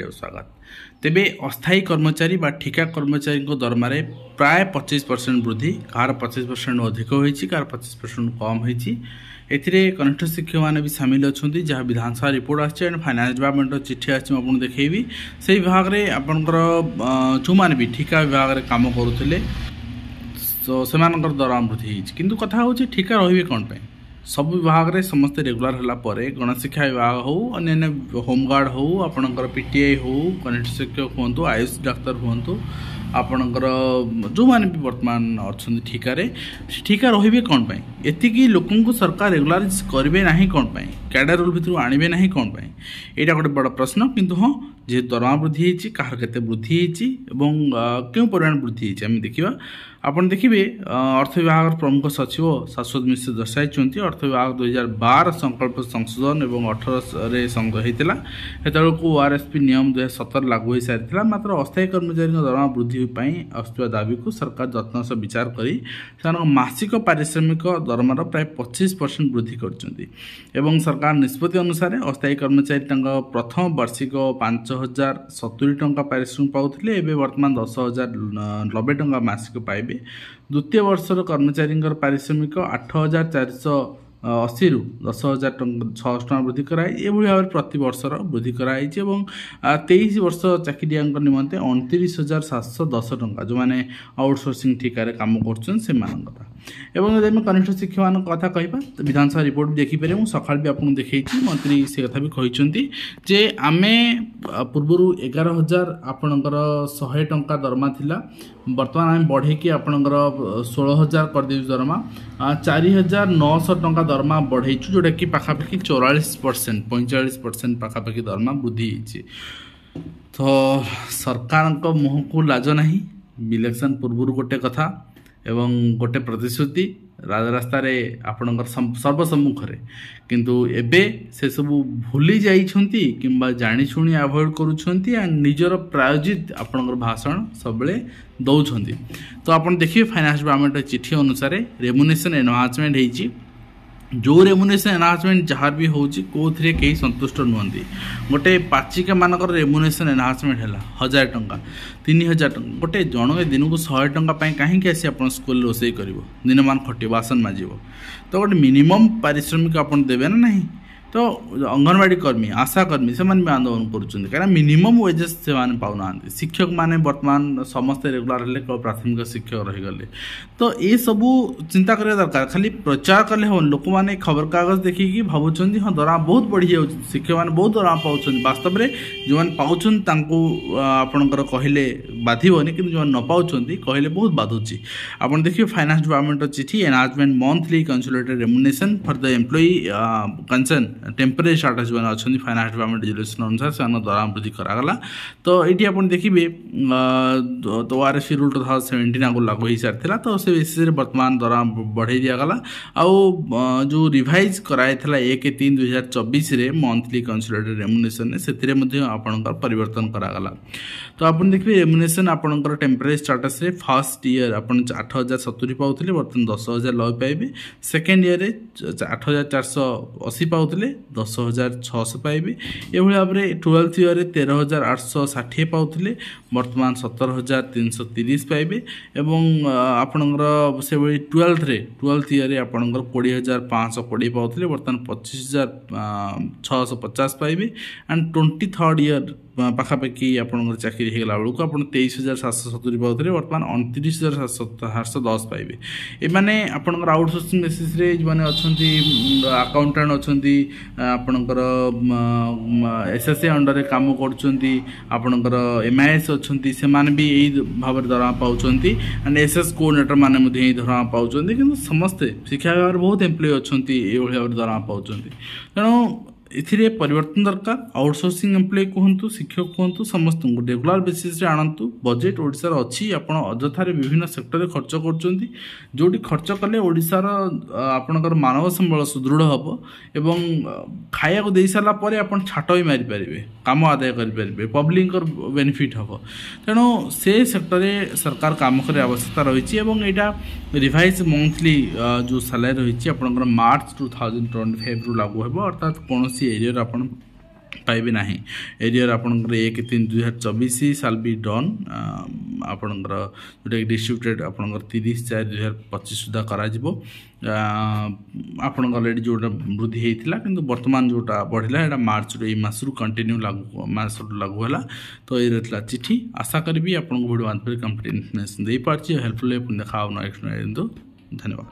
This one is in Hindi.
स्वागत तेबे अस्थायी कर्मचारी बा ठिका कर्मचारी दरमा प्राय 25% वृद्धि कहार 25% अधिक होती कहार 25% कम होती कनिष्ठ शिक्षक मैंने भी सामिल अच्छा जहाँ विधानसभा रिपोर्ट आसी फाइनान्स डिपार्टमेंट चिठी आपको देखी से विभाग में आपंकर जो मैंने भी ठिका विभाग में कम करुले तो से दरमा वृद्धि किंतु कथा हूँ ठिका रे कौन सब विभाग में समस्त रेगुलर है गणशिक्षा विभाग हो अन्य होमगार्ड हो आपणकर पीटीआई हो कनिष्ठ शिक्षक हूँ आयुष डाक्तर हूँ आपणकर जो मैंने भी वर्तमान अच्छा ठिका रे कौन एति लोक सरकार रेगुलर करेंगे ना कौन कैडर रोल भितर आणवे ना कौन यहाँ गोटे बड़ प्रश्न किंतु हाँ जे दरमा वृद्धि कहार केते वृद्धि क्यों परिमाण वृद्धि आम देखा आपन देखिए अर्थ विभाग प्रमुख सचिव शाश्वत मिश्र दर्शाई अर्थ विभाग 2012 संकल्प संशोधन और 18 होता को ओआरएसपी नियम 2017 लागू हो सारी मात्र अस्थायी कर्मचारी दरमा वृद्धि आसुवा दाबी को सरकार जत्न सह विचार कर मासिक पारिश्रमिक दरमार प्राय 25% वृद्धि कर सरकार निष्पत्ति अनुसार अस्थायी कर्मचारी प्रथम वार्षिक 5,070 टंका पारिश्रमिक पाउथिले एबे वर्तमान 10,090 टंका मासिक पाइबे द्वितीय वर्षर कर्मचारी पारिश्रमिक 8,480 रु 10,600 टका वृद्धि कराई एभली भाव प्रति वर्षर वृद्धि कराई 23 वर्ष चाकरिया निमंते 29,710 टंका जो मैंने आउटसोर्सिंग ठिकार काम कर कनिष्ठ शिक्षक मान कथा कह विधानसभा रिपोर्ट भी देखिपारे सका भी आपको देखी मंत्री से कथा भी कहते जे आमे पूर्वर 11,000 आपणकर 100 टंका दरमा थिला वर्तमान आम बढ़े आपणकर 16,000 करदे दरमा 4,900 टंका दरमा बढ़ेचु जोटा कि पाखापाखि 44% 45% पाखापाखि दरमा वृद्धि तो सरकार मुह को लाज ना इलेक्शन पूर्व गोटे कथा एवं गोटे प्रतिश्रुति रास्ता आपणकर सर्वसम्मुखें किंतु एबे से सब भूली जाइछंती किंबा जानी शुणी अवॉइड करुछंती एंड निजर प्रायोजित आपणकर भाषण सबले दौछंती तो आपण देखिए फाइनेंस डिपार्टमेंट चिठी अनुसार रेमुनेशन एनहांसमेंट होईची जो रेमुनेशन एनहांसमेंट जहाँ भी होची कोथरे कहीं संतुष्ट नुहंती गोटे पाचिका मानकर रेमुनेशन एनहांसमेंट है 1,000 टंका 3,000 टंका गोटे जन दिन को 100 टंका कहीं आसी आप स्कूल रोसे कर दिन मान खटे बासन माजिब तो गोटे मिनिमम पारिश्रमिक आप देवे ना नहीं तो अंगनवाड़ी कर्मी आशा कर्मी से भी आंदोलन कर मिनिमम वेजेस से पाऊना शिक्षक माने वर्तमान समस्ते रेगुलर हेल्ले प्राथमिक शिक्षक रहीगले तो ये सबू चिंता करने दरकार खाली प्रचार कले हम लोक मैंने खबर कागज देखिकी भावुं हाँ दरमा बहुत बढ़ी जाऊँ शिक्षक मैंने बहुत दरमा पाँच वास्तव में जो मैंने पाँच आपणकर कहले बाधबनी कि जो न पाँच कहले बहुत बाधुची आप देखिए फाइनेंस डिपार्टमेंट चिठी enhancement monthly consolidated remuneration for the employee concern temporary status जो अच्छा फाइनेंस डिपार्टमेंट रेजुलेशन अनुसार से दरमा वृद्धि करागला तो ये आप देखिए तो ओआरएसपी रूल 2017 आगु लागू हो सारी तो से बेसिस वर्तमान दरमा बढ़ाई दिगला आउ जो रिवाइज कराई 1/3/2024 मंथली कंसोलिडेटेड रेमुनेशन से आपणकर परिवर्तन करागला तो आप देखिए रेमुनेशन आपणकर टेम्परेरी स्टाटस फर्स्ट ईयर आप 8,070 पाउथिले वर्तमान 10,090 पाइबे सेकेंड ईयर 8,480 पाउथिले 10,600 पाइबे ये भाव में 12th ईयर 13,860 पाउथिले वर्तमान 17,330 पाइबे एवं आपणकर से 12th ईयर आपणकर 20,520 पाउथिले वर्तमान 25,650 पाइबे एंड 23rd ईयर पाखापाखि आपंकर चाकरी होगा बेलू आप 23,770 पाते वर्तमान 29,710 पाइबे एमाने आपंकर आउटसोर्सिंग बेसिस जो मैंने अच्छा अकाउंटेंट अच्छा आपंकर एसएसए अंडर काम करपंकर एमआईएस अच्छा से भी यही भाव दरमा पाँच एंड एसएस कोऑर्डिनेटर मैंने यही दरमा पाँच कि समस्ते शिक्षा विभाग बहुत एम्प्लॉय अच्छा ये भाव दरमा पाँच तेणु एथिरे परिवर्तन दरकार आउटसोर्सिंग एम्प्लॉय कहतु शिक्षक कहतु समस्त रेगुलर बेसिस रे आणतु बजेट ओडिशार अच्छी आपण अजथारे विभिन्न सेक्टर रे खर्च करचंती जोटी खर्च कले ओडिशार आपणकर मानव संबल सुदृढ़ हबो एवं खाया को देई साला परे आपण छाट भी मारि परिबे काम आदाय करि परिबे पब्लिक बेनिफिट हबो तेणु से सेक्टर रे सरकार काम करे आवश्यकता रही एवं एटा रिवाइज मंथली जो सैलरी रही आपणकर मार्च 2025 रु लागू हेबो अर्थात कौन एरिया आपण पाइबे ना एरिया आपंकर 1/3/2024 साल बी डन आपंकर जोटा डिस्ट्रीब्यूटेड आपंकर 30/4/2025 सुधा करा आपण अलरेडी जोटा वृद्धि होता कि बर्तमान जोटा बढ़ला है मार्च मसरू कंटिन्यू लागू मास लागू है तो ये रहा चिठी आशा करी आपको वीडियो माध्यम कंप्लीट इन्फॉर्मेशन दे पार्टी हेल्पफुल देखा नेक्स्ट धन्यवाद।